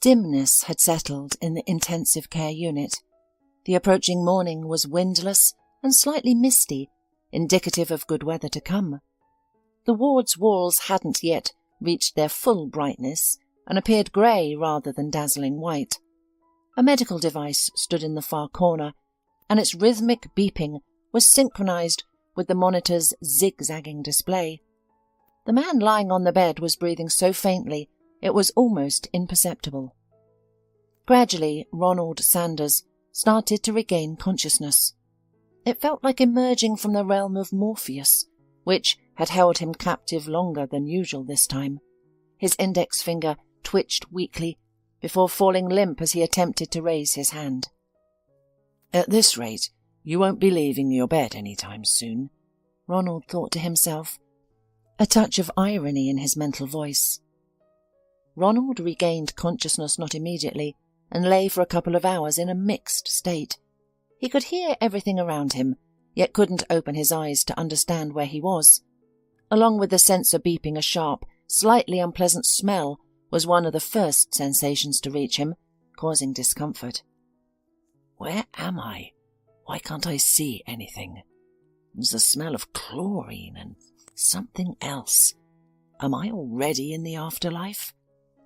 Dimness had settled in the intensive care unit. The approaching morning was windless and slightly misty, indicative of good weather to come. The ward's walls hadn't yet reached their full brightness and appeared grey rather than dazzling white. A medical device stood in the far corner, and its rhythmic beeping was synchronized with the monitor's zigzagging display. The man lying on the bed was breathing so faintly it was almost imperceptible. Gradually, Ronald Sanders started to regain consciousness. It felt like emerging from the realm of Morpheus, which had held him captive longer than usual this time. His index finger twitched weakly before falling limp as he attempted to raise his hand. "At this rate, you won't be leaving your bed any time soon," Ronald thought to himself, a touch of irony in his mental voice. Ronald regained consciousness not immediately and lay for a couple of hours in a mixed state. He could hear everything around him, yet couldn't open his eyes to understand where he was. Along with the sensor beeping, a sharp, slightly unpleasant smell was one of the first sensations to reach him, causing discomfort. "Where am I? Why can't I see anything? There's the smell of chlorine and something else. Am I already in the afterlife?"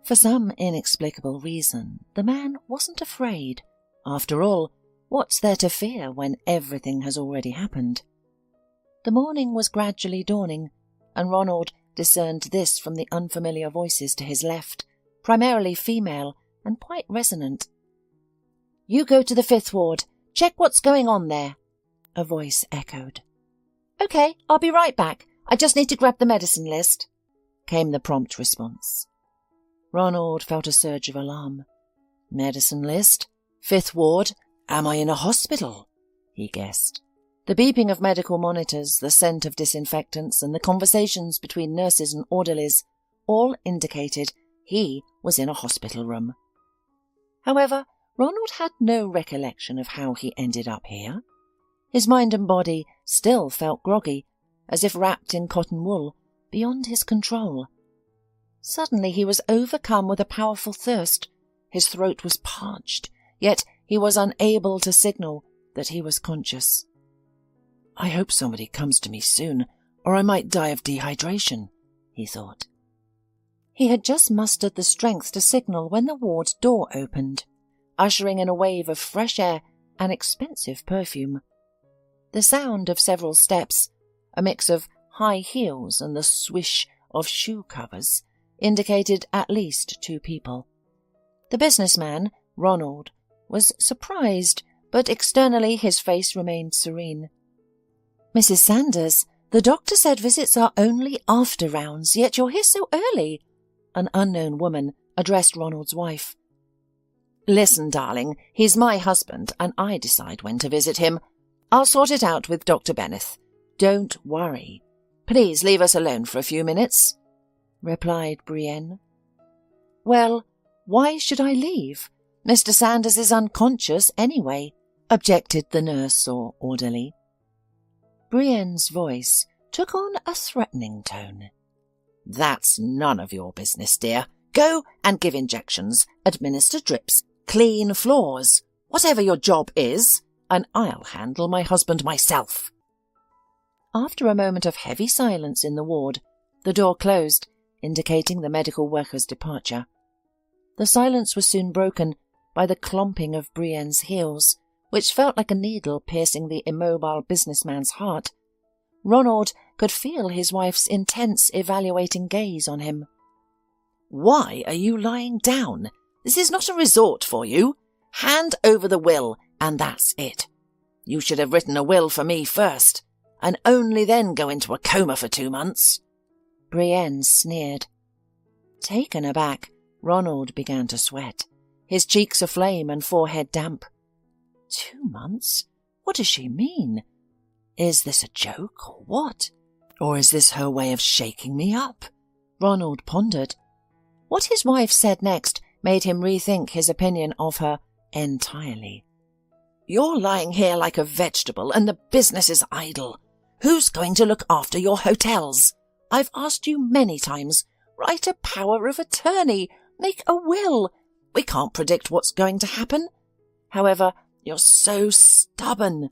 For some inexplicable reason, the man wasn't afraid. After all, what's there to fear when everything has already happened? The morning was gradually dawning, and Ronald discerned this from the unfamiliar voices to his left, primarily female and quite resonant. "You go to the 5th ward. Check what's going on there," a voice echoed. "Okay, I'll be right back. I just need to grab the medicine list," came the prompt response. Ronald felt a surge of alarm. "Medicine list? 5th ward? Am I in a hospital?" he guessed. The beeping of medical monitors, the scent of disinfectants, and the conversations between nurses and orderlies all indicated he was in a hospital room. However, Ronald had no recollection of how he ended up here. His mind and body still felt groggy, as if wrapped in cotton wool, beyond his control. Suddenly he was overcome with a powerful thirst. His throat was parched, yet he was unable to signal that he was conscious. "I hope somebody comes to me soon, or I might die of dehydration," he thought. He had just mustered the strength to signal when the ward door opened, ushering in a wave of fresh air and expensive perfume. The sound of several steps, a mix of high heels and the swish of shoe covers, indicated at least 2 people. The businessman, Ronald, was surprised, but externally his face remained serene. "Mrs. Sanders, the doctor said visits are only after rounds, yet you're here so early," an unknown woman addressed Ronald's wife. "Listen, darling, he's my husband, and I decide when to visit him. I'll sort it out with Dr. Bennett. Don't worry. Please leave us alone for a few minutes," replied Brienne. "Well, why should I leave? Mr. Sanders is unconscious anyway," objected the nurse or orderly. Brienne's voice took on a threatening tone. "That's none of your business, dear. Go and give injections, administer drips, clean floors, whatever your job is, and I'll handle my husband myself." After a moment of heavy silence in the ward, the door closed, indicating the medical worker's departure. The silence was soon broken by the clomping of Brienne's heels, which felt like a needle piercing the immobile businessman's heart. Ronald could feel his wife's intense, evaluating gaze on him. "Why are you lying down? This is not a resort for you. Hand over the will, and that's it. You should have written a will for me first, and only then go into a coma for 2 months." Brienne sneered. Taken aback, Ronald began to sweat, his cheeks aflame and forehead damp. 2 months? What does she mean? Is this a joke or what? Or is this her way of shaking me up? Ronald pondered. What his wife said next made him rethink his opinion of her entirely. "You're lying here like a vegetable and the business is idle. Who's going to look after your hotels? I've asked you many times. Write a power of attorney. Make a will. We can't predict what's going to happen. However, you're so stubborn.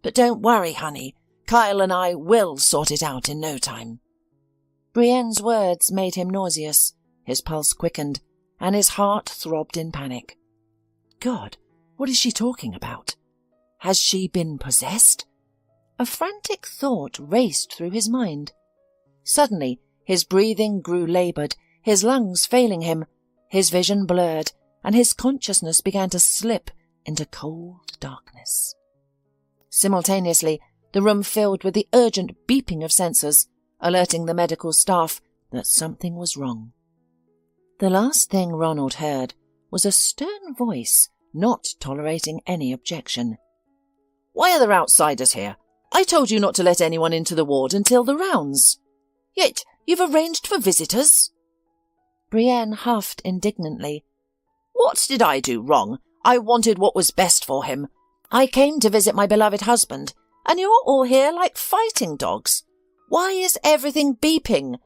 But don't worry, honey. Kyle and I will sort it out in no time." Brienne's words made him nauseous. His pulse quickened, and his heart throbbed in panic. God, what is she talking about? Has she been possessed? A frantic thought raced through his mind. Suddenly, his breathing grew laboured, his lungs failing him, his vision blurred, and his consciousness began to slip into cold darkness. Simultaneously, the room filled with the urgent beeping of sensors, alerting the medical staff that something was wrong. The last thing Ronald heard was a stern voice, not tolerating any objection. "Why are there outsiders here? I told you not to let anyone into the ward until the rounds. Yet you've arranged for visitors." Brienne huffed indignantly. "What did I do wrong? I wanted what was best for him. I came to visit my beloved husband, and you're all here like fighting dogs. Why is everything beeping?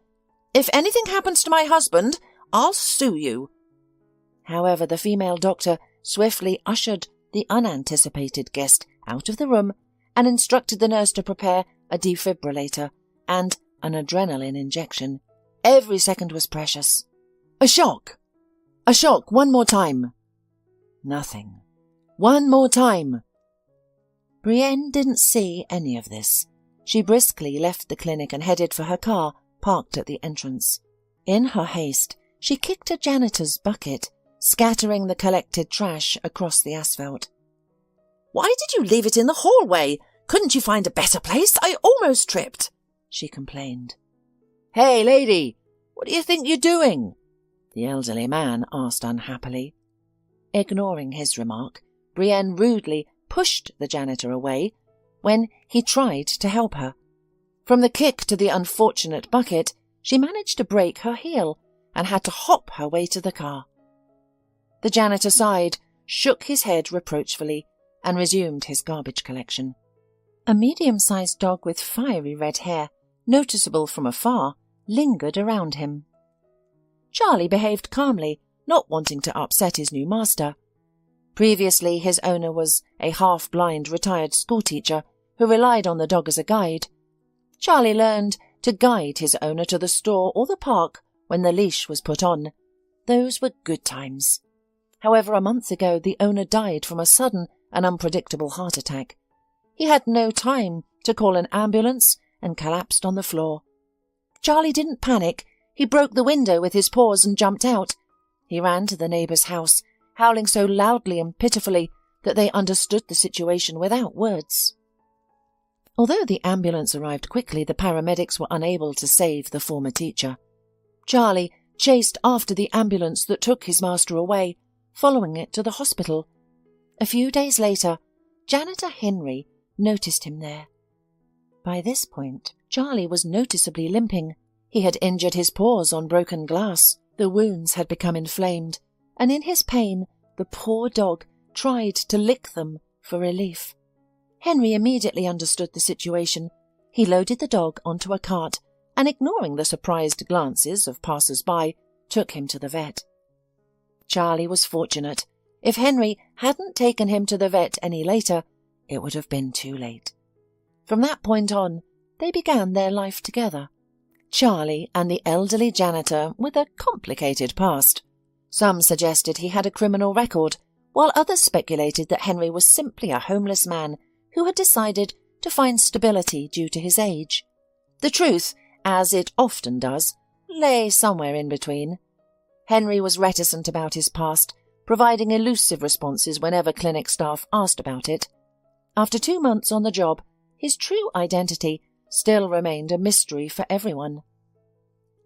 If anything happens to my husband, I'll sue you." However, the female doctor swiftly ushered the unanticipated guest out of the room and instructed the nurse to prepare a defibrillator and an adrenaline injection. Every second was precious. "A shock! A shock! One more time!" Nothing. "One more time!" Brienne didn't see any of this. She briskly left the clinic and headed for her car, parked at the entrance. In her haste, she kicked a janitor's bucket, scattering the collected trash across the asphalt. "Why did you leave it in the hallway? Couldn't you find a better place? I almost tripped," she complained. "Hey, lady, what do you think you're doing?" the elderly man asked unhappily. Ignoring his remark, Brienne rudely pushed the janitor away when he tried to help her. From the kick to the unfortunate bucket, she managed to break her heel and had to hop her way to the car. The janitor sighed, shook his head reproachfully, and resumed his garbage collection. A medium-sized dog with fiery red hair, noticeable from afar, lingered around him. Charlie behaved calmly, not wanting to upset his new master. Previously, his owner was a half-blind retired schoolteacher who relied on the dog as a guide. Charlie learned to guide his owner to the store or the park when the leash was put on. Those were good times. However, a month ago, the owner died from a sudden and unpredictable heart attack. He had no time to call an ambulance and collapsed on the floor. Charlie didn't panic. He broke the window with his paws and jumped out. He ran to the neighbour's house, howling so loudly and pitifully that they understood the situation without words. Although the ambulance arrived quickly, the paramedics were unable to save the former teacher. Charlie chased after the ambulance that took his master away, following it to the hospital. A few days later, janitor Henry noticed him there. By this point, Charlie was noticeably limping. He had injured his paws on broken glass. The wounds had become inflamed, and in his pain, the poor dog tried to lick them for relief. Henry immediately understood the situation. He loaded the dog onto a cart and, ignoring the surprised glances of passers-by, took him to the vet. Charlie was fortunate. If Henry hadn't taken him to the vet any later, it would have been too late. From that point on, they began their life together. Charlie and the elderly janitor with a complicated past. Some suggested he had a criminal record, while others speculated that Henry was simply a homeless man who had decided to find stability due to his age. The truth, as it often does, lay somewhere in between. Henry was reticent about his past, providing elusive responses whenever clinic staff asked about it. After 2 months on the job, his true identity still remained a mystery for everyone.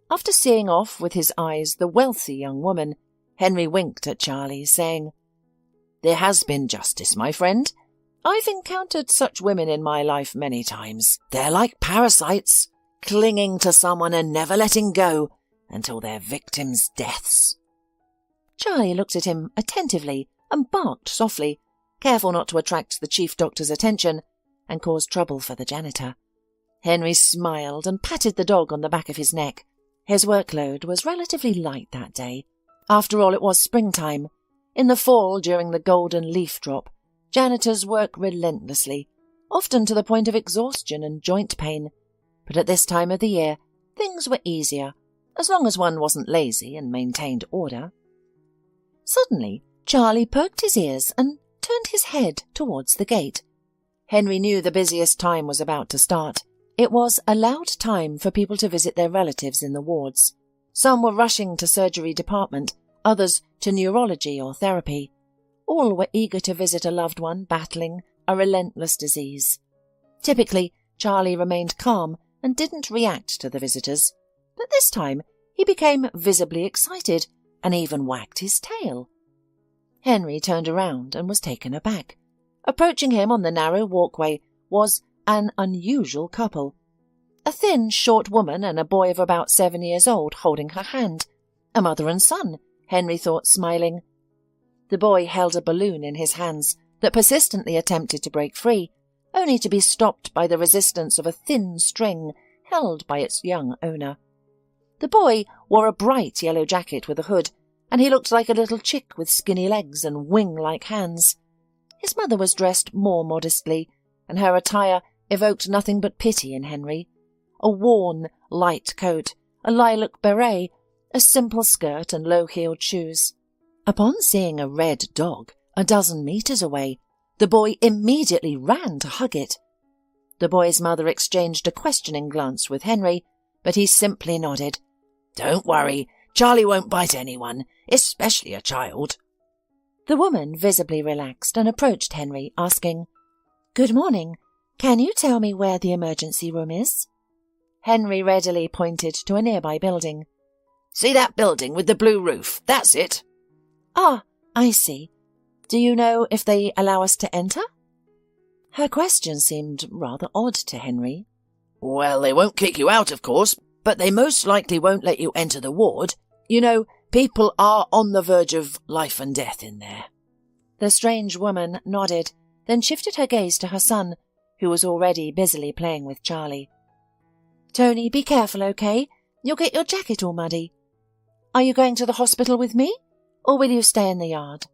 After seeing off with his eyes the wealthy young woman, Henry winked at Charlie, saying, "There has been justice, my friend. I've encountered such women in my life many times. They're like parasites, clinging to someone and never letting go until their victims' deaths." Charlie looked at him attentively and barked softly, careful not to attract the chief doctor's attention and cause trouble for the janitor. Henry smiled and patted the dog on the back of his neck. His workload was relatively light that day. After all, it was springtime, In the fall, during the golden leaf drop, janitors work relentlessly, often to the point of exhaustion and joint pain. But at this time of the year, things were easier, as long as one wasn't lazy and maintained order. Suddenly, Charlie perked his ears and turned his head towards the gate. Henry knew the busiest time was about to start. It was allowed time for people to visit their relatives in the wards. Some were rushing to surgery department, others to neurology or therapy. All were eager to visit a loved one battling a relentless disease. Typically, Charlie remained calm and didn't react to the visitors, but this time he became visibly excited and even wagged his tail. Henry turned around and was taken aback. Approaching him on the narrow walkway was an unusual couple. A thin, short woman and a boy of about 7 years old holding her hand. A mother and son, Henry thought, smiling. The boy held a balloon in his hands that persistently attempted to break free, only to be stopped by the resistance of a thin string held by its young owner. The boy wore a bright yellow jacket with a hood, and he looked like a little chick with skinny legs and wing-like hands. His mother was dressed more modestly, and her attire evoked nothing but pity in Henry. A worn, light coat, a lilac beret, a simple skirt and low-heeled shoes. Upon seeing a red dog a dozen meters away, the boy immediately ran to hug it. The boy's mother exchanged a questioning glance with Henry, but he simply nodded. "Don't worry, Charlie won't bite anyone, especially a child." The woman visibly relaxed and approached Henry, asking, "Good morning. Can you tell me where the emergency room is?" Henry readily pointed to a nearby building. "See that building with the blue roof? That's it." "Ah, I see. Do you know if they allow us to enter?" Her question seemed rather odd to Henry. "Well, they won't kick you out, of course, but they most likely won't let you enter the ward. You know, people are on the verge of life and death in there." The strange woman nodded, then shifted her gaze to her son, who was already busily playing with Charlie. "Tony, be careful, okay? You'll get your jacket all muddy. Are you going to the hospital with me, or will you stay in the yard?"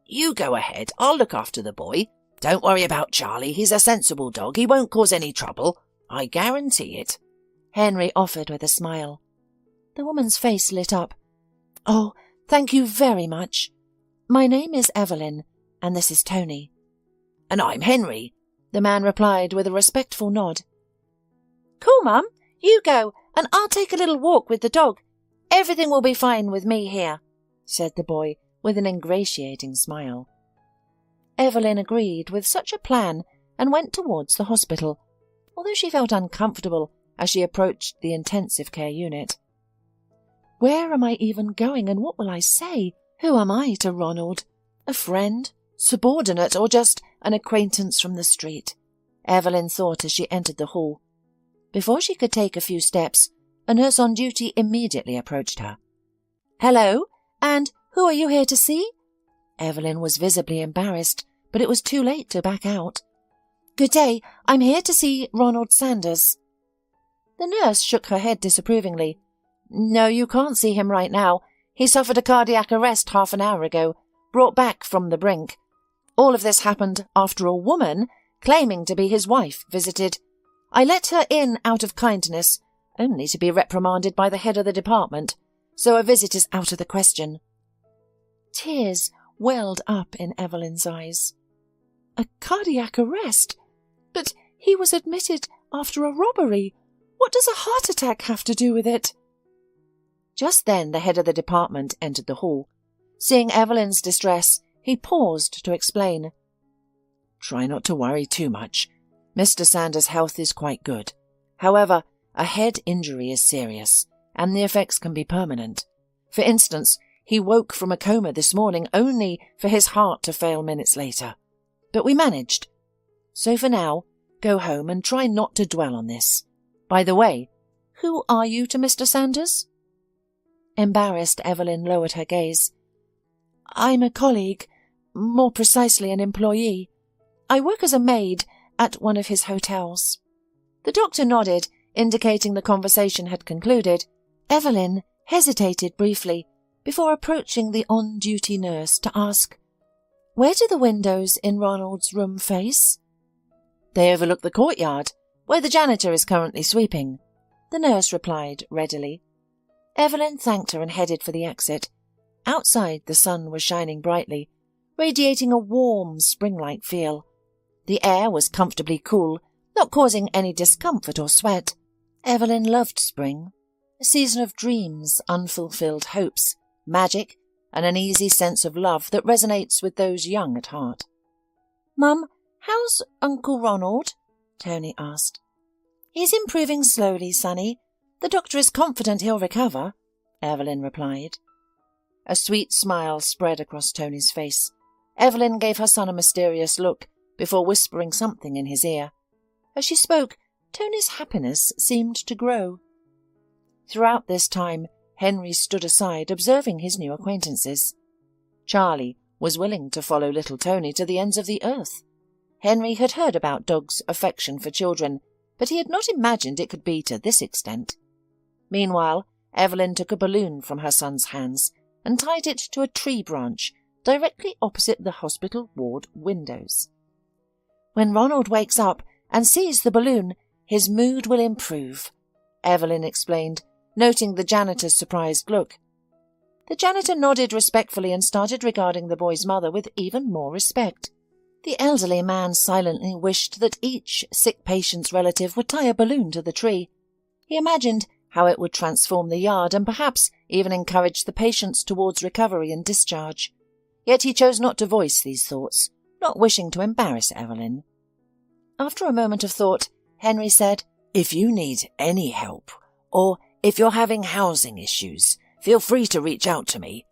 "You go ahead. I'll look after the boy. Don't worry about Charlie. He's a sensible dog. He won't cause any trouble. I guarantee it," Henry offered with a smile. The woman's face lit up. "Oh, thank you very much. My name is Evelyn, and this is Tony." "And I'm Henry," the man replied with a respectful nod. "Cool, Mum. You go, and I'll take a little walk with the dog. Everything will be fine with me here," said the boy with an ingratiating smile. Evelyn agreed with such a plan and went towards the hospital, although she felt uncomfortable as she approached the intensive care unit. Where am I even going, and what will I say? Who am I to Ronald? A friend? Subordinate? Or just an acquaintance from the street? Evelyn thought as she entered the hall. Before she could take a few steps, a nurse on duty immediately approached her. "Hello, and who are you here to see?" Evelyn was visibly embarrassed, but it was too late to back out. "Good day, I'm here to see Ronald Sanders." The nurse shook her head disapprovingly. "No, you can't see him right now. He suffered a cardiac arrest half an hour ago, brought back from the brink. All of this happened after a woman, claiming to be his wife, visited. I let her in out of kindness, only to be reprimanded by the head of the department, so a visit is out of the question." Tears welled up in Evelyn's eyes. A cardiac arrest? But he was admitted after a robbery. What does a heart attack have to do with it? Just then the head of the department entered the hall. Seeing Evelyn's distress, he paused to explain. "Try not to worry too much. Mr. Sanders' health is quite good. However, a head injury is serious, and the effects can be permanent. For instance, he woke from a coma this morning only for his heart to fail minutes later. But we managed. So for now, go home and try not to dwell on this. By the way, who are you to Mr. Sanders?" Embarrassed, Evelyn lowered her gaze. "I'm a colleague, more precisely an employee. I work as a maid at one of his hotels." The doctor nodded, indicating the conversation had concluded. Evelyn hesitated briefly before approaching the on-duty nurse to ask, "Where do the windows in Ronald's room face?" "They overlook the courtyard, where the janitor is currently sweeping," the nurse replied readily. Evelyn thanked her and headed for the exit. Outside, the sun was shining brightly, radiating a warm, spring-like feel. The air was comfortably cool, not causing any discomfort or sweat. Evelyn loved spring, a season of dreams, unfulfilled hopes, magic, and an easy sense of love that resonates with those young at heart. "Mum, how's Uncle Ronald?" Tony asked. "He's improving slowly, Sonny. The doctor is confident he'll recover," Evelyn replied. A sweet smile spread across Tony's face. Evelyn gave her son a mysterious look before whispering something in his ear. As she spoke, Tony's happiness seemed to grow. Throughout this time, Henry stood aside, observing his new acquaintances. Charlie was willing to follow little Tony to the ends of the earth. Henry had heard about dogs' affection for children, but he had not imagined it could be to this extent. Meanwhile, Evelyn took a balloon from her son's hands and tied it to a tree branch directly opposite the hospital ward windows. "When Ronald wakes up and sees the balloon, his mood will improve," Evelyn explained, noting the janitor's surprised look. The janitor nodded respectfully and started regarding the boy's mother with even more respect. The elderly man silently wished that each sick patient's relative would tie a balloon to the tree. He imagined how it would transform the yard and perhaps even encourage the patients towards recovery and discharge. Yet he chose not to voice these thoughts, not wishing to embarrass Evelyn. After a moment of thought, Henry said, "If you need any help, or if you're having housing issues, feel free to reach out to me.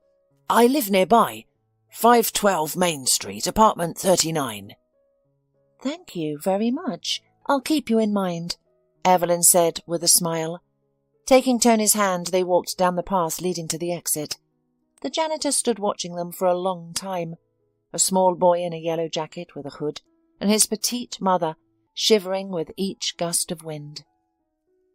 I live nearby, 512 Main Street, apartment 39. "Thank you very much. I'll keep you in mind," Evelyn said with a smile. Taking Tony's hand, they walked down the path leading to the exit. The janitor stood watching them for a long time, a small boy in a yellow jacket with a hood, and his petite mother, shivering with each gust of wind.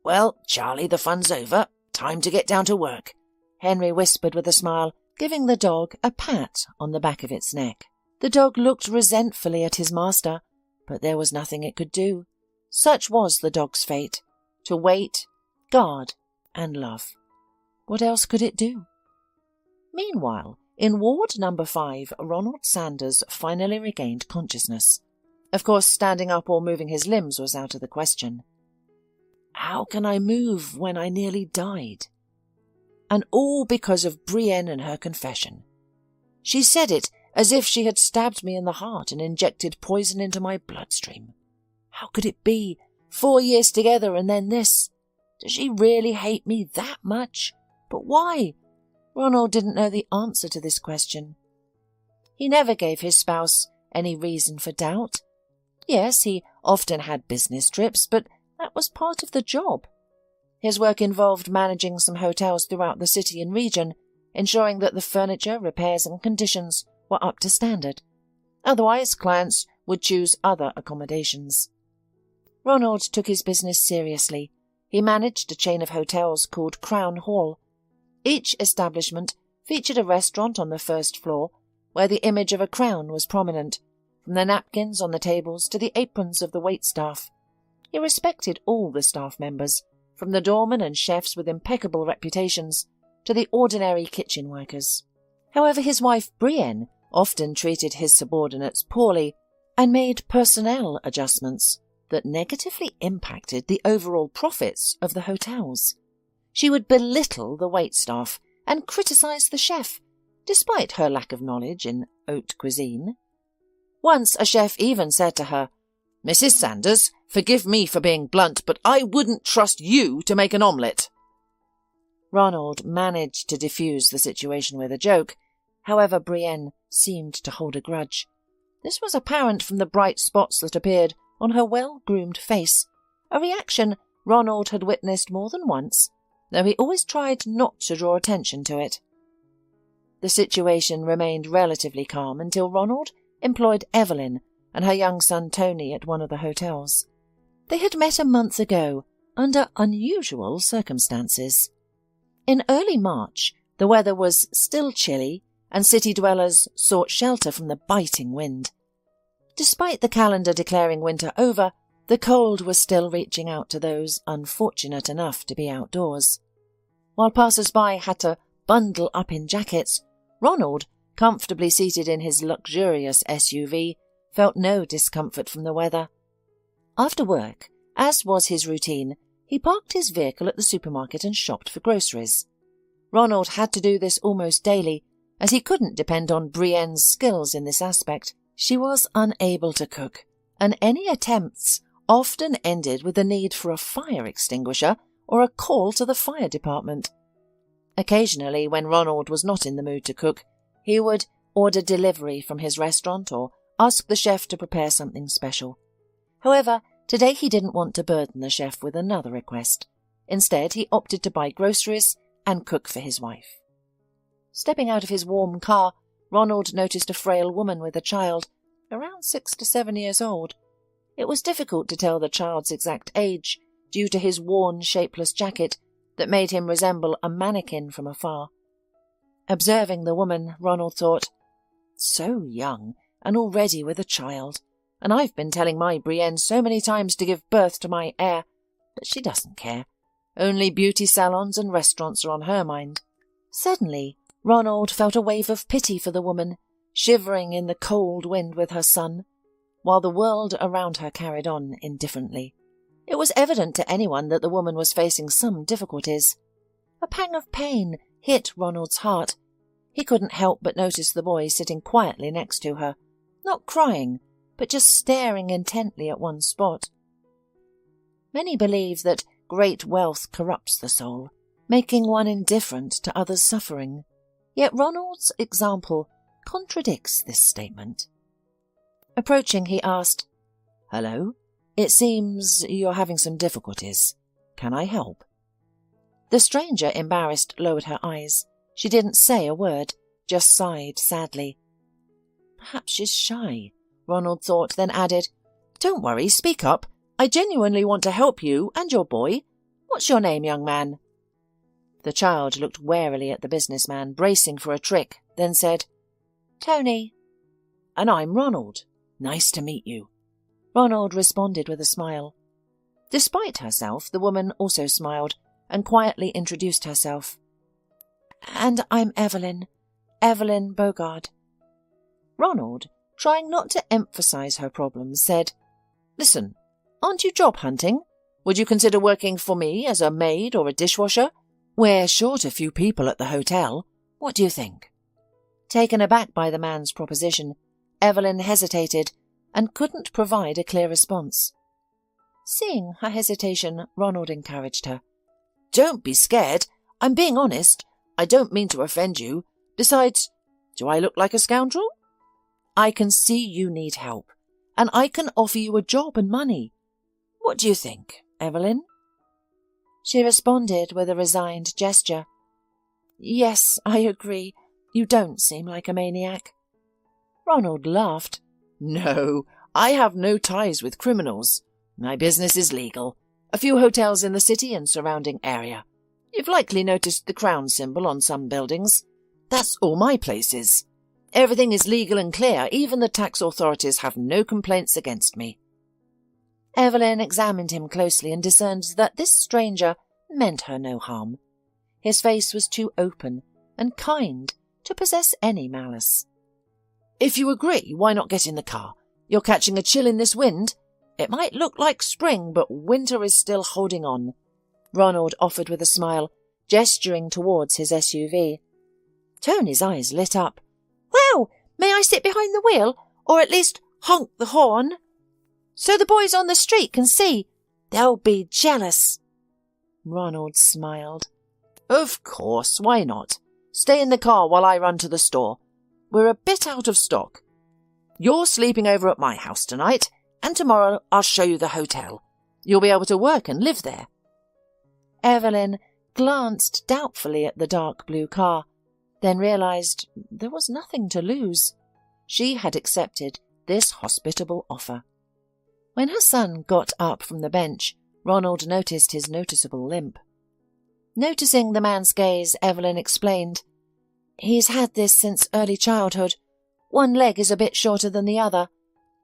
"Well, Charlie, the fun's over. Time to get down to work," Henry whispered with a smile, giving the dog a pat on the back of its neck. The dog looked resentfully at his master, but there was nothing it could do. Such was the dog's fate, to wait, guard, and love. What else could it do? Meanwhile, in Ward number 5, Ronald Sanders finally regained consciousness. Of course, standing up or moving his limbs was out of the question. "How can I move when I nearly died?" And all because of Brienne and her confession. She said it as if she had stabbed me in the heart and injected poison into my bloodstream. How could it be? 4 years together and then this. Does she really hate me that much? But why? Ronald didn't know the answer to this question. He never gave his spouse any reason for doubt. Yes, he often had business trips, but that was part of the job. His work involved managing some hotels throughout the city and region, ensuring that the furniture, repairs and conditions were up to standard. Otherwise, clients would choose other accommodations. Ronald took his business seriously. He managed a chain of hotels called Crown Hall. Each establishment featured a restaurant on the first floor, where the image of a crown was prominent, from the napkins on the tables to the aprons of the waitstaff. He respected all the staff members, from the doormen and chefs with impeccable reputations to the ordinary kitchen workers. However, his wife Brienne often treated his subordinates poorly and made personnel adjustments that negatively impacted the overall profits of the hotels. She would belittle the waitstaff and criticize the chef, despite her lack of knowledge in haute cuisine. Once a chef even said to her, "Mrs. Sanders, forgive me for being blunt, but I wouldn't trust you to make an omelette." Ronald managed to defuse the situation with a joke. However, Brienne seemed to hold a grudge. This was apparent from the bright spots that appeared on her well-groomed face, a reaction Ronald had witnessed more than once, though he always tried not to draw attention to it. The situation remained relatively calm until Ronald employed Evelyn and her young son Tony at one of the hotels. They had met a month ago, under unusual circumstances. In early March, The weather was still chilly, and city dwellers sought shelter from the biting wind. Despite the calendar declaring winter over, the cold was still reaching out to those unfortunate enough to be outdoors. While passers-by had to bundle up in jackets, Ronald, comfortably seated in his luxurious SUV, felt no discomfort from the weather. After work, as was his routine, he parked his vehicle at the supermarket and shopped for groceries. Ronald had to do this almost daily, as he couldn't depend on Brienne's skills in this aspect. She was unable to cook, and any attempts often ended with the need for a fire extinguisher or a call to the fire department. Occasionally, when Ronald was not in the mood to cook, he would order delivery from his restaurant or ask the chef to prepare something special. However, today he didn't want to burden the chef with another request. Instead, he opted to buy groceries and cook for his wife. Stepping out of his warm car, Ronald noticed a frail woman with a child, around 6 to 7 years old. It was difficult to tell the child's exact age due to his worn, shapeless jacket that made him resemble a mannequin from afar. Observing the woman, Ronald thought, "So young, and already with a child, and I've been telling my Brienne so many times to give birth to my heir, but she doesn't care. Only beauty salons and restaurants are on her mind." Suddenly, Ronald felt a wave of pity for the woman, shivering in the cold wind with her son, while the world around her carried on indifferently. It was evident to anyone that the woman was facing some difficulties. A pang of pain hit Ronald's heart. He couldn't help but notice the boy sitting quietly next to her, not crying, but just staring intently at one spot. Many believe that great wealth corrupts the soul, making one indifferent to others' suffering. Yet Ronald's example contradicts this statement. Approaching, he asked, "Hello? It seems you're having some difficulties. Can I help?" The stranger, embarrassed, lowered her eyes. She didn't say a word, just sighed sadly. Perhaps she's shy, Ronald thought, then added, "Don't worry, speak up. I genuinely want to help you and your boy. What's your name, young man?" The child looked warily at the businessman, bracing for a trick, then said, "Tony." "And I'm Ronald. Nice to meet you." Ronald responded with a smile. Despite herself, the woman also smiled and quietly introduced herself. "And I'm Evelyn Bogard." Ronald, trying not to emphasize her problems, said, "Listen, aren't you job hunting? Would you consider working for me as a maid or a dishwasher? We're short a few people at the hotel. What do you think?" Taken aback by the man's proposition, Evelyn hesitated and couldn't provide a clear response. Seeing her hesitation, Ronald encouraged her. "Don't be scared. I'm being honest. I don't mean to offend you. Besides, do I look like a scoundrel? I can see you need help, and I can offer you a job and money. What do you think, Evelyn?" She responded with a resigned gesture. "Yes, I agree. You don't seem like a maniac." Ronald laughed. "No, I have no ties with criminals. My business is legal. A few hotels in the city and surrounding area. You've likely noticed the crown symbol on some buildings. That's all my place is. Everything is legal and clear. Even the tax authorities have no complaints against me." Evelyn examined him closely and discerned that this stranger meant her no harm. His face was too open and kind to possess any malice. "If you agree, why not get in the car? You're catching a chill in this wind. It might look like spring, but winter is still holding on," Ronald offered with a smile, gesturing towards his SUV. Tony's eyes lit up. "Wow, may I sit behind the wheel, or at least honk the horn? So the boys on the street can see. They'll be jealous." Ronald smiled. "Of course, why not? Stay in the car while I run to the store. We're a bit out of stock. You're sleeping over at my house tonight, and tomorrow I'll show you the hotel. You'll be able to work and live there." Evelyn glanced doubtfully at the dark blue car, then realized there was nothing to lose. She had accepted this hospitable offer. When her son got up from the bench, Ronald noticed his noticeable limp. Noticing the man's gaze, Evelyn explained, "He's had this since early childhood. One leg is a bit shorter than the other.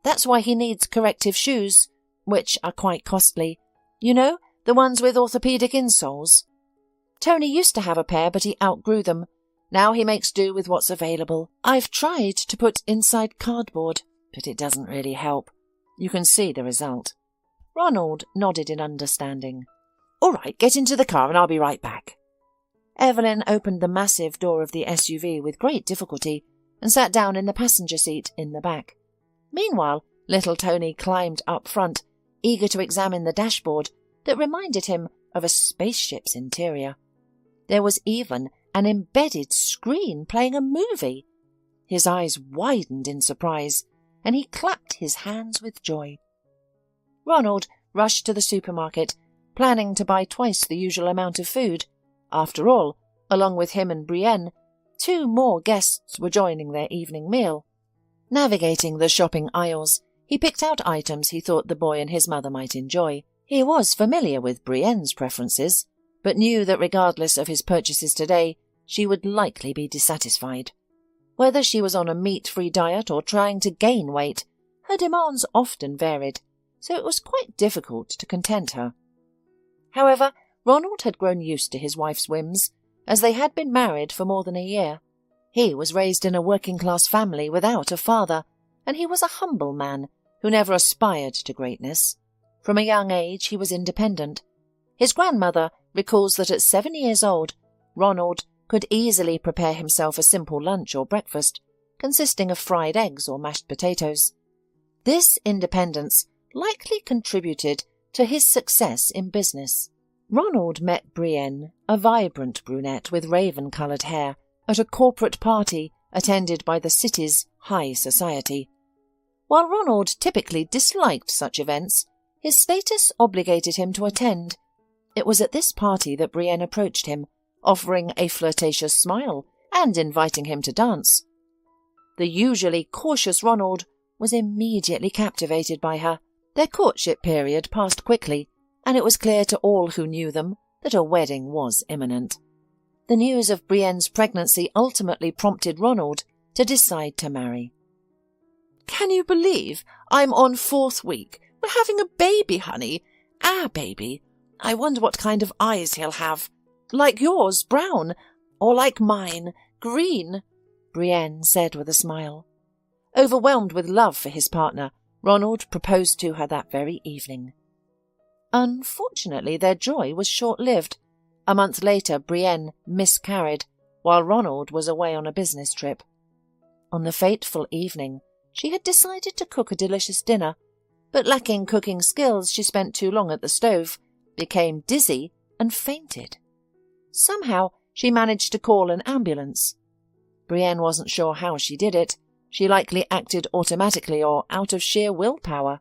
That's why he needs corrective shoes, which are quite costly. You know, the ones with orthopedic insoles. Tony used to have a pair, but he outgrew them. Now he makes do with what's available. I've tried to put inside cardboard, but it doesn't really help. You can see the result." Ronald nodded in understanding. "All right, get into the car and I'll be right back." Evelyn opened the massive door of the SUV with great difficulty and sat down in the passenger seat in the back. Meanwhile, little Tony climbed up front, eager to examine the dashboard that reminded him of a spaceship's interior. There was even an embedded screen playing a movie. His eyes widened in surprise, and he clapped his hands with joy. Ronald rushed to the supermarket, planning to buy twice the usual amount of food. After all, along with him and Brienne, 2 more guests were joining their evening meal. Navigating the shopping aisles, he picked out items he thought the boy and his mother might enjoy. He was familiar with Brienne's preferences, but knew that regardless of his purchases today, she would likely be dissatisfied. Whether she was on a meat-free diet or trying to gain weight, her demands often varied, so it was quite difficult to content her. However, Ronald had grown used to his wife's whims, as they had been married for more than a year. He was raised in a working-class family without a father, and he was a humble man who never aspired to greatness. From a young age he was independent. His grandmother recalls that at 7 years old, Ronald could easily prepare himself a simple lunch or breakfast, consisting of fried eggs or mashed potatoes. This independence likely contributed to his success in business. Ronald met Brienne, a vibrant brunette with raven-coloured hair, at a corporate party attended by the city's high society. While Ronald typically disliked such events, his status obligated him to attend. It was at this party that Brienne approached him, offering a flirtatious smile and inviting him to dance. The usually cautious Ronald was immediately captivated by her. Their courtship period passed quickly, and it was clear to all who knew them that a wedding was imminent. The news of Brienne's pregnancy ultimately prompted Ronald to decide to marry. "Can you believe I'm on 4th week? We're having a baby, honey. Our baby. I wonder what kind of eyes he'll have. Like yours, brown, or like mine, green," Brienne said with a smile. Overwhelmed with love for his partner, Ronald proposed to her that very evening. Unfortunately, their joy was short-lived. A month later, Brienne miscarried, while Ronald was away on a business trip. On the fateful evening, she had decided to cook a delicious dinner, but lacking cooking skills, she spent too long at the stove, became dizzy, and fainted. Somehow, she managed to call an ambulance. Brienne wasn't sure how she did it. She likely acted automatically or out of sheer willpower.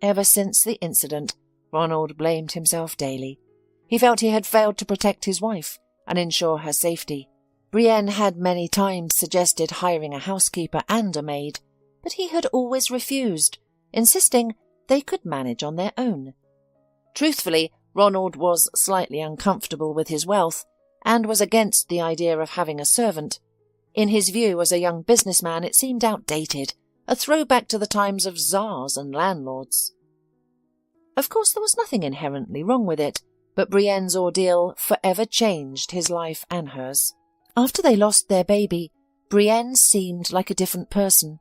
Ever since the incident, Ronald blamed himself daily. He felt he had failed to protect his wife and ensure her safety. Brienne had many times suggested hiring a housekeeper and a maid, but he had always refused, insisting they could manage on their own. Truthfully, Ronald was slightly uncomfortable with his wealth and was against the idea of having a servant. In his view as a young businessman, it seemed outdated, a throwback to the times of czars and landlords. Of course, there was nothing inherently wrong with it, but Brienne's ordeal forever changed his life and hers. After they lost their baby, Brienne seemed like a different person.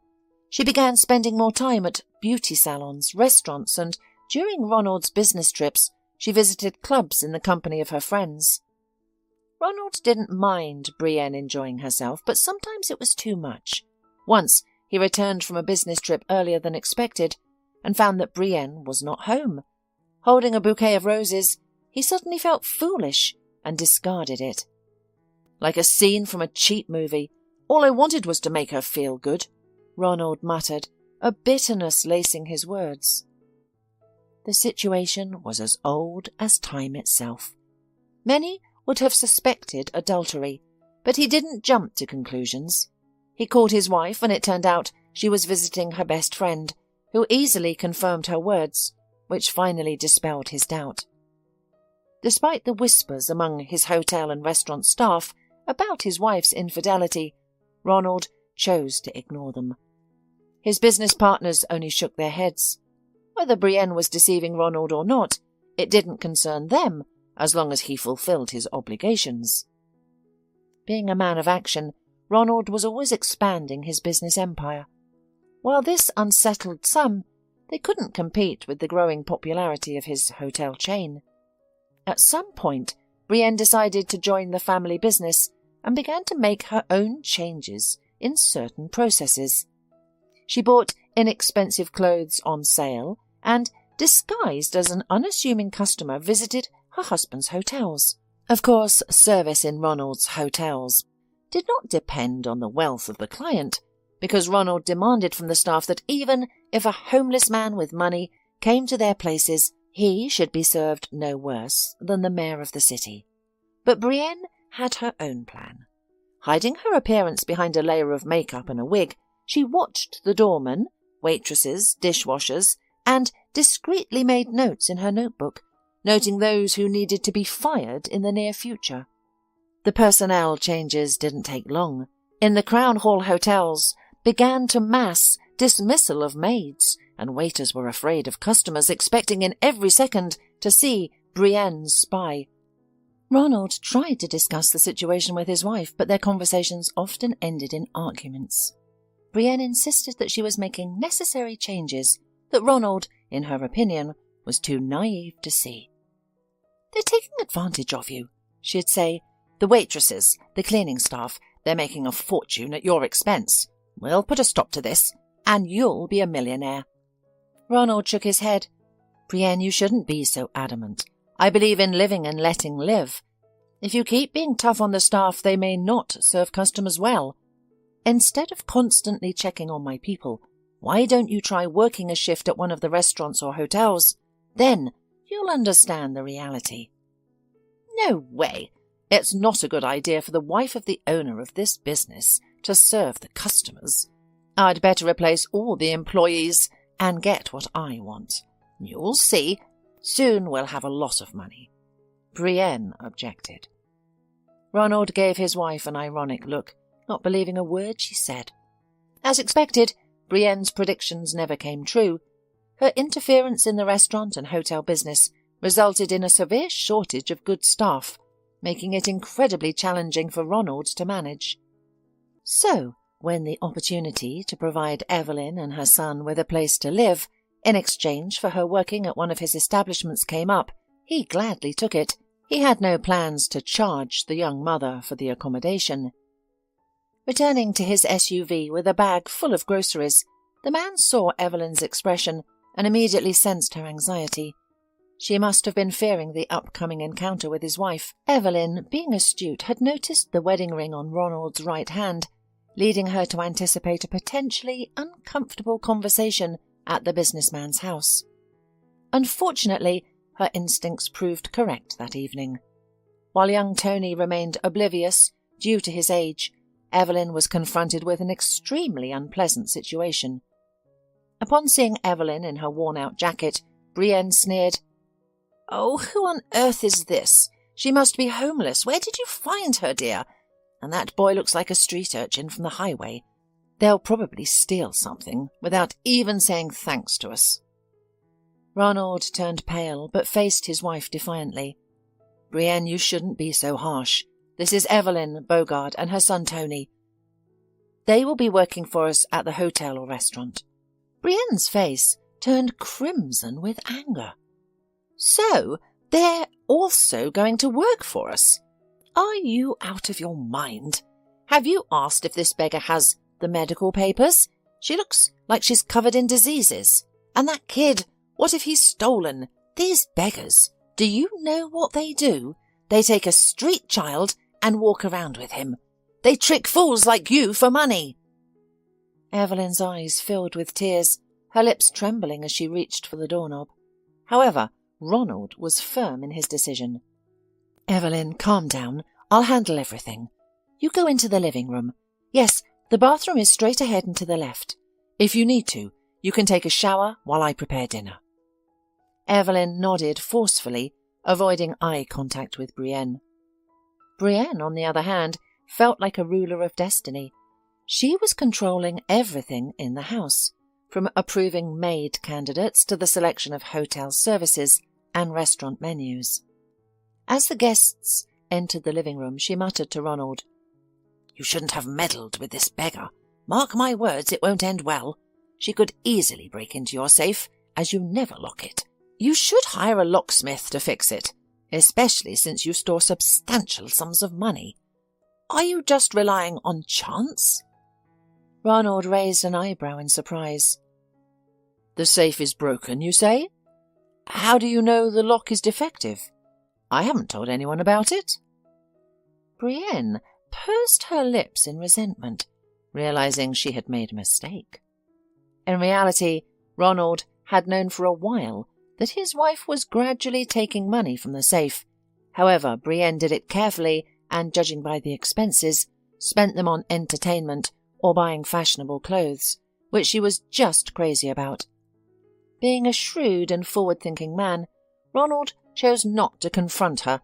She began spending more time at beauty salons, restaurants, and during Ronald's business trips, she visited clubs in the company of her friends. Ronald didn't mind Brienne enjoying herself, but sometimes it was too much. Once, he returned from a business trip earlier than expected and found that Brienne was not home. Holding a bouquet of roses, he suddenly felt foolish and discarded it. "Like a scene from a cheap movie. All I wanted was to make her feel good," Ronald muttered, a bitterness lacing his words. The situation was as old as time itself. Many would have suspected adultery, but he didn't jump to conclusions. He called his wife, and it turned out she was visiting her best friend, who easily confirmed her words, which finally dispelled his doubt. Despite the whispers among his hotel and restaurant staff about his wife's infidelity, Ronald chose to ignore them. His business partners only shook their heads. Whether Brienne was deceiving Ronald or not, it didn't concern them as long as he fulfilled his obligations. Being a man of action, Ronald was always expanding his business empire. While this unsettled some, they couldn't compete with the growing popularity of his hotel chain. At some point, Brienne decided to join the family business and began to make her own changes in certain processes. She bought inexpensive clothes on sale and, disguised as an unassuming customer, visited her husband's hotels. Of course, service in Ronald's hotels did not depend on the wealth of the client, because Ronald demanded from the staff that even if a homeless man with money came to their places, he should be served no worse than the mayor of the city. But Brienne had her own plan. Hiding her appearance behind a layer of makeup and a wig, she watched the doormen, waitresses, dishwashers, and discreetly made notes in her notebook, noting those who needed to be fired in the near future. The personnel changes didn't take long. In the Crown Hall hotels began to mass dismissal of maids, and waiters were afraid of customers, expecting in every second to see Brienne's spy. Ronald tried to discuss the situation with his wife, but their conversations often ended in arguments. Brienne insisted that she was making necessary changes that Ronald, in her opinion, was too naive to see. "They're taking advantage of you," she'd say. "The waitresses, the cleaning staff, they're making a fortune at your expense. We'll put a stop to this, and you'll be a millionaire." Ronald shook his head. "Brienne, you shouldn't be so adamant. I believe in living and letting live. If you keep being tough on the staff, they may not serve customers well. Instead of constantly checking on my people, why don't you try working a shift at one of the restaurants or hotels? Then you'll understand the reality." "No way. It's not a good idea for the wife of the owner of this business to serve the customers. I'd better replace all the employees and get what I want. You'll see. Soon we'll have a lot of money." Brienne objected. Ronald gave his wife an ironic look, not believing a word she said. As expected, Brienne's predictions never came true. Her interference in the restaurant and hotel business resulted in a severe shortage of good staff, making it incredibly challenging for Ronald to manage. So, when the opportunity to provide Evelyn and her son with a place to live, in exchange for her working at one of his establishments, came up, he gladly took it. He had no plans to charge the young mother for the accommodation. Returning to his SUV with a bag full of groceries, the man saw Evelyn's expression and immediately sensed her anxiety. She must have been fearing the upcoming encounter with his wife. Evelyn, being astute, had noticed the wedding ring on Ronald's right hand, leading her to anticipate a potentially uncomfortable conversation at the businessman's house. Unfortunately, her instincts proved correct that evening. While young Tony remained oblivious due to his age, Evelyn was confronted with an extremely unpleasant situation. Upon seeing Evelyn in her worn-out jacket, Brienne sneered, "Oh, who on earth is this? She must be homeless. Where did you find her, dear? And that boy looks like a street urchin from the highway. They'll probably steal something without even saying thanks to us." Ronald turned pale, but faced his wife defiantly. "Brienne, you shouldn't be so harsh. This is Evelyn Bogard and her son Tony. They will be working for us at the hotel or restaurant." Brienne's face turned crimson with anger. "So, they're also going to work for us? Are you out of your mind? Have you asked if this beggar has the medical papers? She looks like she's covered in diseases. And that kid, what if he's stolen? These beggars, do you know what they do? They take a street child and walk around with him. They trick fools like you for money." Evelyn's eyes filled with tears, her lips trembling as she reached for the doorknob. However, Ronald was firm in his decision. "Evelyn, calm down. I'll handle everything. You go into the living room. Yes, the bathroom is straight ahead and to the left. If you need to, you can take a shower while I prepare dinner." Evelyn nodded forcefully, avoiding eye contact with Brienne. Brienne, on the other hand, felt like a ruler of destiny. She was controlling everything in the house, from approving maid candidates to the selection of hotel services and restaurant menus. As the guests entered the living room, she muttered to Ronald, "You shouldn't have meddled with this beggar. Mark my words, it won't end well. She could easily break into your safe, as you never lock it. You should hire a locksmith to fix it, especially since you store substantial sums of money. Are you just relying on chance?" Ronald raised an eyebrow in surprise. "The safe is broken, you say? How do you know the lock is defective? I haven't told anyone about it." Brienne pursed her lips in resentment, realizing she had made a mistake. In reality, Ronald had known for a while that his wife was gradually taking money from the safe. However, Brienne did it carefully and, judging by the expenses, spent them on entertainment or buying fashionable clothes, which she was just crazy about. Being a shrewd and forward-thinking man, Ronald chose not to confront her,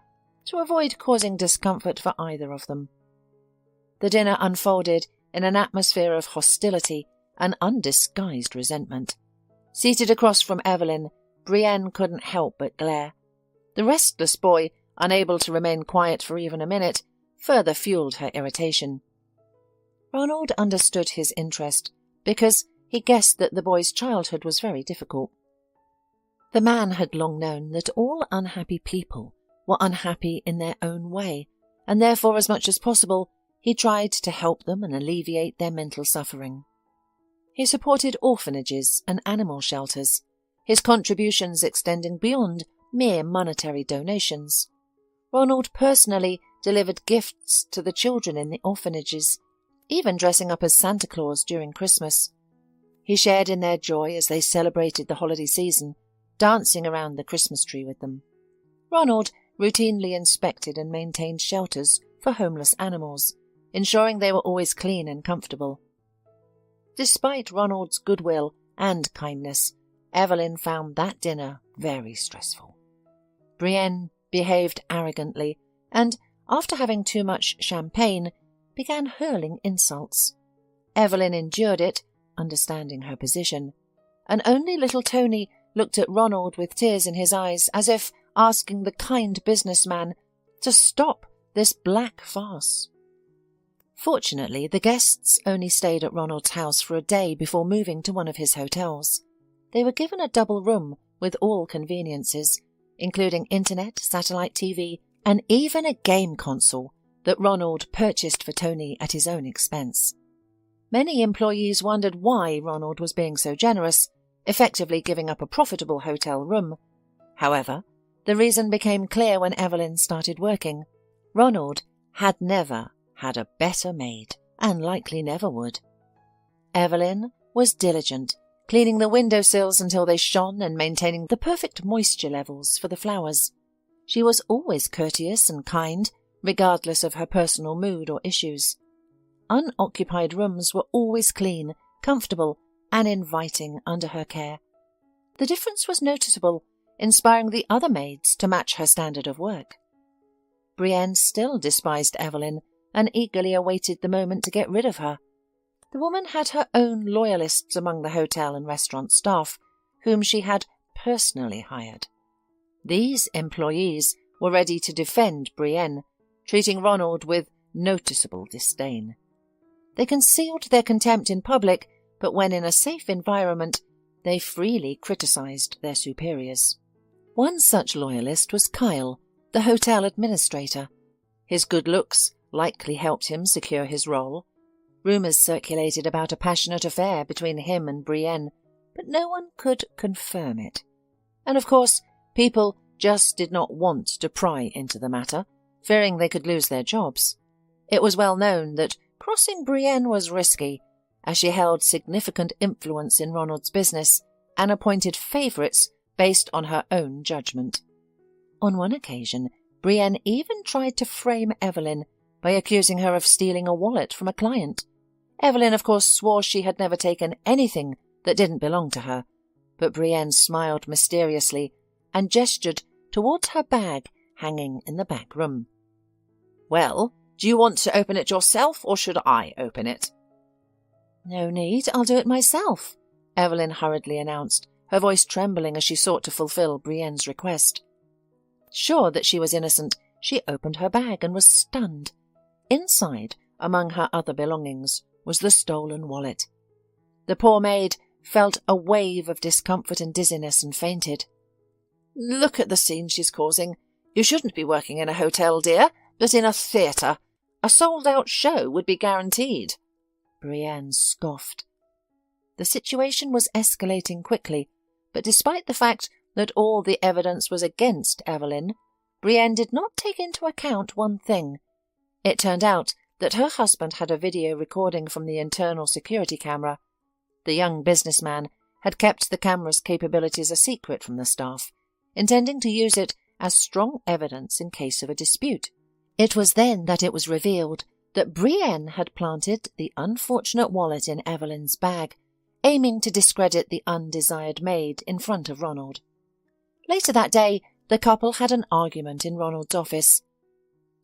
to avoid causing discomfort for either of them. The dinner unfolded in an atmosphere of hostility and undisguised resentment. Seated across from Evelyn, Brienne couldn't help but glare. The restless boy, unable to remain quiet for even a minute, further fueled her irritation. Ronald understood his interest, because he guessed that the boy's childhood was very difficult. The man had long known that all unhappy people were unhappy in their own way, and therefore, as much as possible, he tried to help them and alleviate their mental suffering. He supported orphanages and animal shelters, his contributions extending beyond mere monetary donations. Ronald personally delivered gifts to the children in the orphanages, even dressing up as Santa Claus during Christmas. He shared in their joy as they celebrated the holiday season, dancing around the Christmas tree with them. Ronald routinely inspected and maintained shelters for homeless animals, ensuring they were always clean and comfortable. Despite Ronald's goodwill and kindness, Evelyn found that dinner very stressful. Brienne behaved arrogantly and, after having too much champagne, began hurling insults. Evelyn endured it, understanding her position, and only little Tony looked at Ronald with tears in his eyes, as if asking the kind businessman to stop this black farce. Fortunately, the guests only stayed at Ronald's house for a day before moving to one of his hotels. They were given a double room with all conveniences, including internet, satellite TV, and even a game console that Ronald purchased for Tony at his own expense. Many employees wondered why Ronald was being so generous, effectively giving up a profitable hotel room. However, the reason became clear when Evelyn started working. Ronald had never had a better maid, and likely never would. Evelyn was diligent, cleaning the windowsills until they shone and maintaining the perfect moisture levels for the flowers. She was always courteous and kind, regardless of her personal mood or issues. Unoccupied rooms were always clean, comfortable, and inviting under her care. The difference was noticeable, inspiring the other maids to match her standard of work. Brienne still despised Evelyn and eagerly awaited the moment to get rid of her. The woman had her own loyalists among the hotel and restaurant staff, whom she had personally hired. These employees were ready to defend Brienne, treating Ronald with noticeable disdain. They concealed their contempt in public, but when in a safe environment, they freely criticized their superiors. One such loyalist was Kyle, the hotel administrator. His good looks likely helped him secure his role. Rumours circulated about a passionate affair between him and Brienne, but no one could confirm it. And of course, people just did not want to pry into the matter, fearing they could lose their jobs. It was well known that crossing Brienne was risky, as she held significant influence in Ronald's business and appointed favourites based on her own judgment. On one occasion, Brienne even tried to frame Evelyn by accusing her of stealing a wallet from a client. Evelyn, of course, swore she had never taken anything that didn't belong to her, but Brienne smiled mysteriously and gestured towards her bag hanging in the back room. "Well, do you want to open it yourself, or should I open it?" "No need, I'll do it myself," Evelyn hurriedly announced, her voice trembling as she sought to fulfill Brienne's request. Sure that she was innocent, she opened her bag and was stunned. Inside, among her other belongings, was the stolen wallet. The poor maid felt a wave of discomfort and dizziness and fainted. "Look at the scene she's causing. You shouldn't be working in a hotel, dear, but in a theatre. A sold-out show would be guaranteed." Brienne scoffed. The situation was escalating quickly, but despite the fact that all the evidence was against Evelyn, Brienne did not take into account one thing. It turned out that her husband had a video recording from the internal security camera. The young businessman had kept the camera's capabilities a secret from the staff, intending to use it as strong evidence in case of a dispute. It was then that it was revealed that Brienne had planted the unfortunate wallet in Evelyn's bag, aiming to discredit the undesired maid in front of Ronald. Later that day, the couple had an argument in Ronald's office.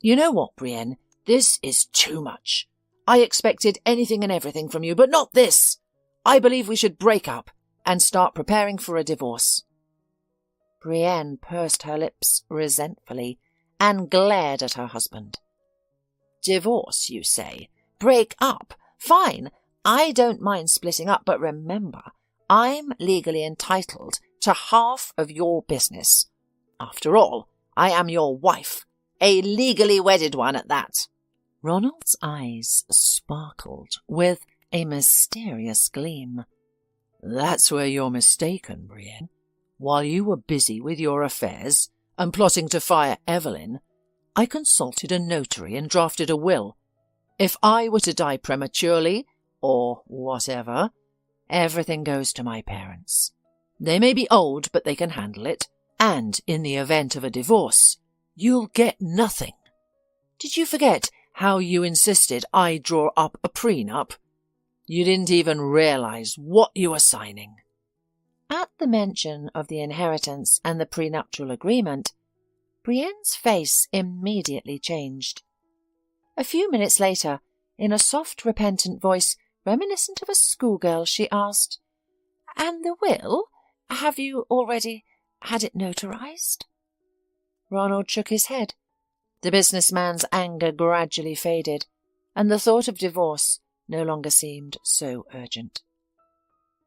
"You know what, Brienne? This is too much. I expected anything and everything from you, but not this. I believe we should break up and start preparing for a divorce." Brienne pursed her lips resentfully and glared at her husband. "Divorce, you say? Break up? Fine. I don't mind splitting up, but remember, I'm legally entitled to half of your business. After all, I am your wife, a legally wedded one at that." Ronald's eyes sparkled with a mysterious gleam. "That's where you're mistaken, Brienne. While you were busy with your affairs and plotting to fire Evelyn, I consulted a notary and drafted a will. If I were to die prematurely, or whatever, everything goes to my parents. They may be old, but they can handle it, and in the event of a divorce, you'll get nothing. Did you forget how you insisted I draw up a prenup? You didn't even realize what you were signing." At the mention of the inheritance and the prenuptial agreement, Brienne's face immediately changed. A few minutes later, in a soft, repentant voice reminiscent of a schoolgirl, she asked, "And the will? Have you already had it notarized?" Ronald shook his head. The businessman's anger gradually faded, and the thought of divorce no longer seemed so urgent.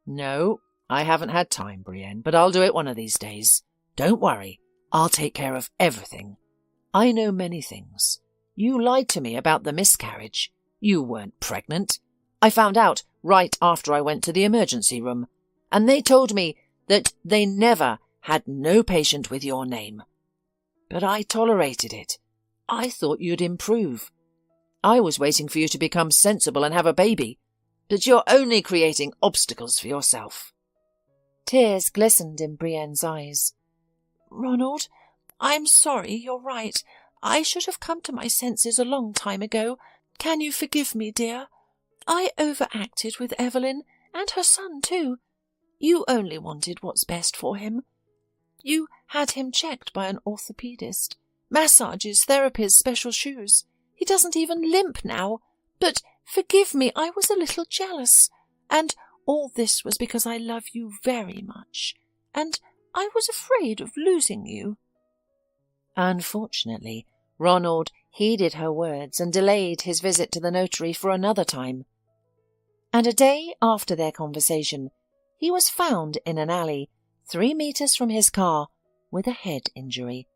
"No, I haven't had time, Brienne, but I'll do it one of these days. Don't worry, I'll take care of everything. I know many things. You lied to me about the miscarriage. You weren't pregnant. I found out right after I went to the emergency room, and they told me that they never had no patient with your name. But I tolerated it. I thought you'd improve. I was waiting for you to become sensible and have a baby, but you're only creating obstacles for yourself." Tears glistened in Brienne's eyes. "Ronald, I'm sorry, you're right. I should have come to my senses a long time ago. Can you forgive me, dear? I overacted with Evelyn, and her son too. You only wanted what's best for him. You had him checked by an orthopedist. Massages, therapies, special shoes. He doesn't even limp now. But forgive me, I was a little jealous. And all this was because I love you very much. And I was afraid of losing you." Unfortunately, Ronald heeded her words and delayed his visit to the notary for another time. And a day after their conversation, he was found in an alley 3 meters from his car with a head injury.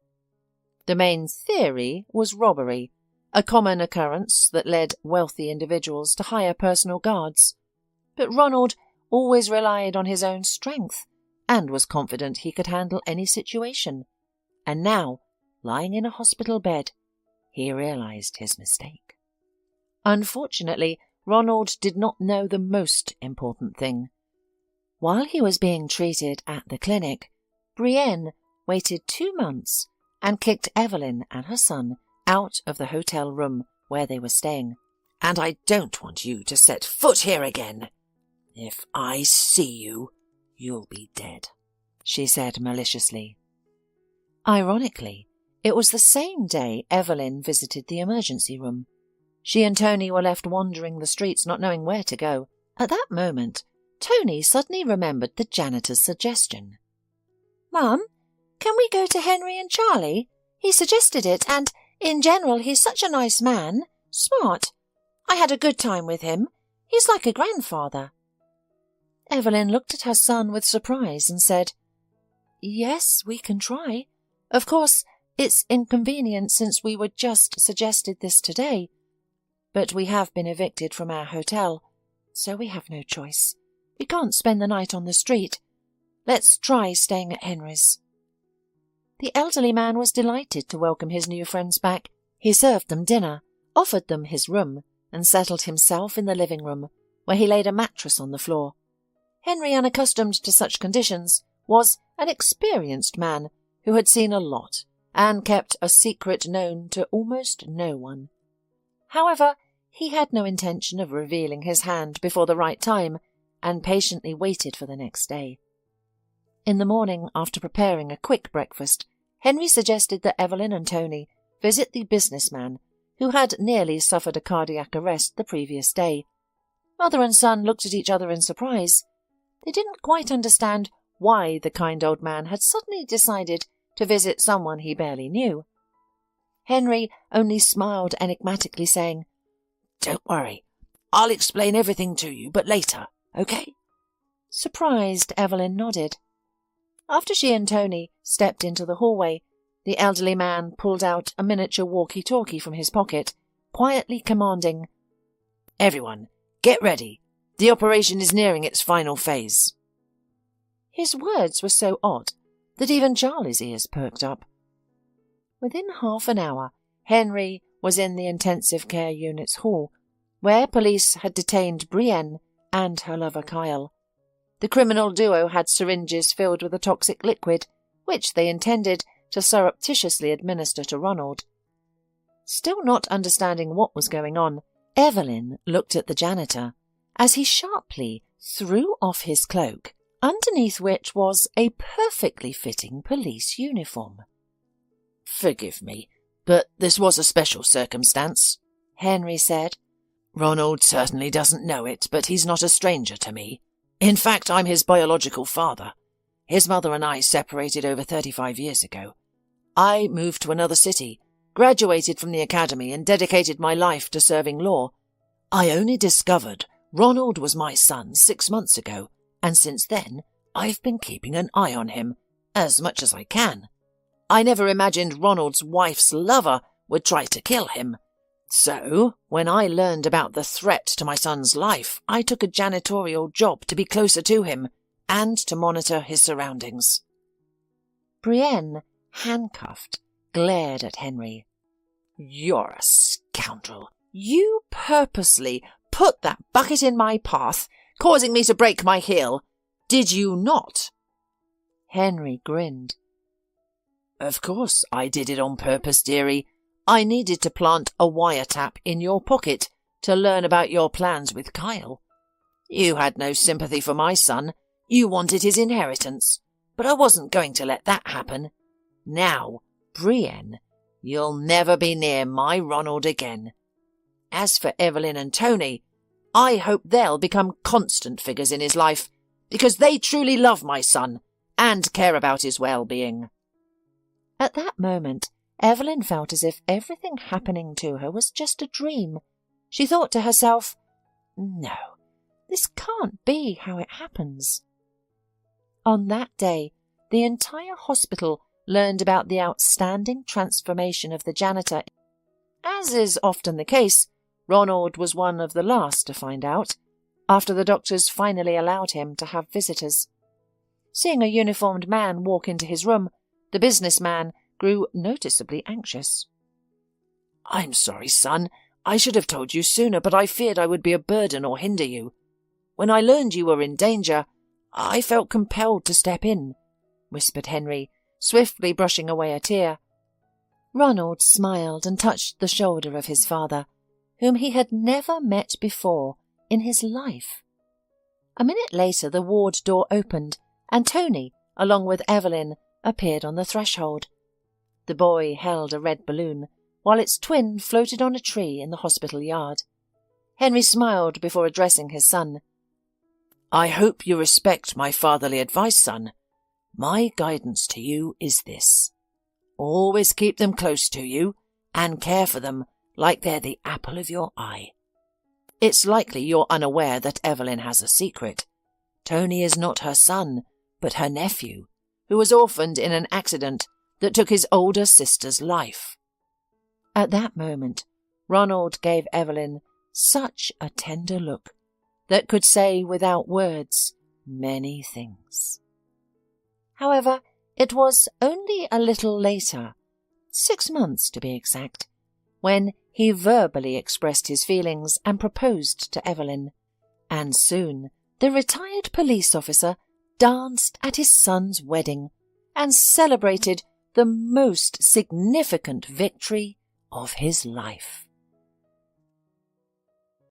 The main theory was robbery, a common occurrence that led wealthy individuals to hire personal guards. But Ronald always relied on his own strength and was confident he could handle any situation. And now, lying in a hospital bed, he realized his mistake. Unfortunately, Ronald did not know the most important thing. While he was being treated at the clinic, Brienne waited 2 months and kicked Evelyn and her son out of the hotel room where they were staying. "And I don't want you to set foot here again. If I see you, you'll be dead," she said maliciously. Ironically, it was the same day Evelyn visited the emergency room. She and Tony were left wandering the streets, not knowing where to go. At that moment, Tony suddenly remembered the janitor's suggestion. "Mum, can we go to Henry and Charlie? He suggested it, and, in general, he's such a nice man. Smart. I had a good time with him. He's like a grandfather." Evelyn looked at her son with surprise and said, "Yes, we can try. Of course, it's inconvenient since we were just suggested this today. But we have been evicted from our hotel, so we have no choice. We can't spend the night on the street. Let's try staying at Henry's." The elderly man was delighted to welcome his new friends back. He served them dinner, offered them his room, and settled himself in the living room, where he laid a mattress on the floor. Henry, unaccustomed to such conditions, was an experienced man who had seen a lot and kept a secret known to almost no one. However, he had no intention of revealing his hand before the right time, and patiently waited for the next day. In the morning, after preparing a quick breakfast, Henry suggested that Evelyn and Tony visit the businessman who had nearly suffered a cardiac arrest the previous day. Mother and son looked at each other in surprise. They didn't quite understand why the kind old man had suddenly decided to visit someone he barely knew. Henry only smiled enigmatically, saying, "Don't worry, I'll explain everything to you, but later, okay?" Surprised, Evelyn nodded. After she and Tony stepped into the hallway, the elderly man pulled out a miniature walkie-talkie from his pocket, quietly commanding, "Everyone, get ready. The operation is nearing its final phase." His words were so odd that even Charlie's ears perked up. Within half an hour, Henry was in the intensive care unit's hall, where police had detained Brienne and her lover Kyle. The criminal duo had syringes filled with a toxic liquid, which they intended to surreptitiously administer to Ronald. Still not understanding what was going on, Evelyn looked at the janitor as he sharply threw off his cloak, underneath which was a perfectly fitting police uniform. "Forgive me, but this was a special circumstance," Henry said. "Ronald certainly doesn't know it, but he's not a stranger to me. In fact, I'm his biological father. His mother and I separated over 35 years ago. I moved to another city, graduated from the academy, and dedicated my life to serving law. I only discovered Ronald was my son 6 months ago, and since then I've been keeping an eye on him, as much as I can. I never imagined Ronald's wife's lover would try to kill him. So, when I learned about the threat to my son's life, I took a janitorial job to be closer to him and to monitor his surroundings." Brienne, handcuffed, glared at Henry. "You're a scoundrel. You purposely put that bucket in my path, causing me to break my heel. Did you not?" Henry grinned. "Of course I did it on purpose, dearie. I needed to plant a wiretap in your pocket to learn about your plans with Kyle. You had no sympathy for my son. You wanted his inheritance. But I wasn't going to let that happen. Now, Brienne, you'll never be near my Ronald again. As for Evelyn and Tony, I hope they'll become constant figures in his life, because they truly love my son and care about his well-being." At that moment, Evelyn felt as if everything happening to her was just a dream. She thought to herself, "No, this can't be how it happens." On that day, the entire hospital learned about the outstanding transformation of the janitor. As is often the case, Ronald was one of the last to find out, after the doctors finally allowed him to have visitors. Seeing a uniformed man walk into his room, the businessman grew noticeably anxious. "I'm sorry, son. I should have told you sooner, but I feared I would be a burden or hinder you. When I learned you were in danger, I felt compelled to step in," whispered Henry, swiftly brushing away a tear. Ronald smiled and touched the shoulder of his father, whom he had never met before in his life. A minute later the ward door opened, and Tony, along with Evelyn, appeared on the threshold. The boy held a red balloon, while its twin floated on a tree in the hospital yard. Henry smiled before addressing his son. "I hope you respect my fatherly advice, son. My guidance to you is this. Always keep them close to you, and care for them like they're the apple of your eye. It's likely you're unaware that Evelyn has a secret. Tony is not her son, but her nephew, who was orphaned in an accident that took his older sister's life." At that moment, Ronald gave Evelyn such a tender look that could say without words many things. However, it was only a little later, 6 months to be exact, when he verbally expressed his feelings and proposed to Evelyn, and soon the retired police officer danced at his son's wedding and celebrated the most significant victory of his life.